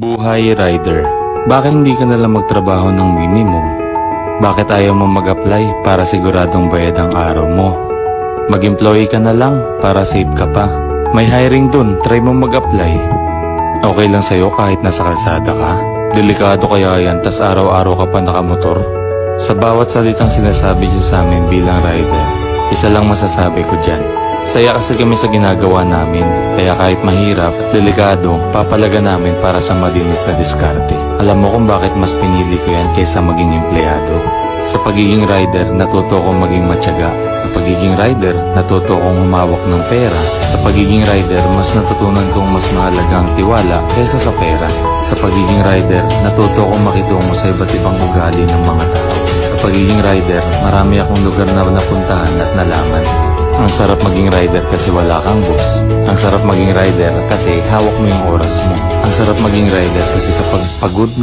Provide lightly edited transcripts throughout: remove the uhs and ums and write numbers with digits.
Buhay rider. Bakit hindi ka nalang magtrabaho ng minimum? Bakit ayaw mo mag-apply para siguradong bayad ang araw mo? Mag-employee ka na lang para safe ka pa. May hiring dun, try mo mag-apply. Okay lang sa'yo kahit nasa kalsada ka? Delikado kaya yan tas araw-araw ka pa nakamotor? Sa bawat salitang sinasabi siya sa amin bilang rider, isa lang masasabi ko dyan. Saya kasi kami sa ginagawa namin, kaya kahit mahirap at delikado, papalaga namin para sa malinis na diskarte. Alam mo kung bakit mas pinili ko yan kaysa maging empleyado. Sa pagiging rider, natuto kong maging matyaga. Sa pagiging rider, natuto kong humawak ng pera. Sa pagiging rider, mas natutunan kong mas mahalaga ang tiwala kaysa sa pera. Sa pagiging rider, natuto kong makitungo sa iba't ibang ugali ng mga tao. Sa pagiging rider, marami akong lugar na napuntahan at nalaman. Ang sarap maging rider kasi wala kang boss. Ang sarap maging rider kasi hawak mo yung oras mo. Ang sarap maging rider kasi kapag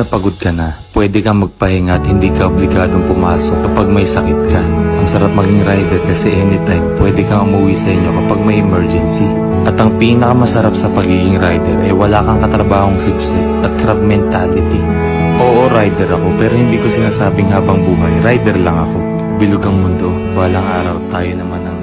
pagod ka na, pwede kang magpahinga at hindi ka obligadong pumasok kapag may sakit ka. Ang sarap maging rider kasi anytime pwede kang umuwi sa inyo kapag may emergency. At ang pinakamasarap sa pagiging rider ay wala kang katrabahong sipsip at crab mentality. Oo, rider ako pero hindi ko sinasabing habang buhay, rider lang ako. Bilog ang mundo, walang araw, tayo naman ang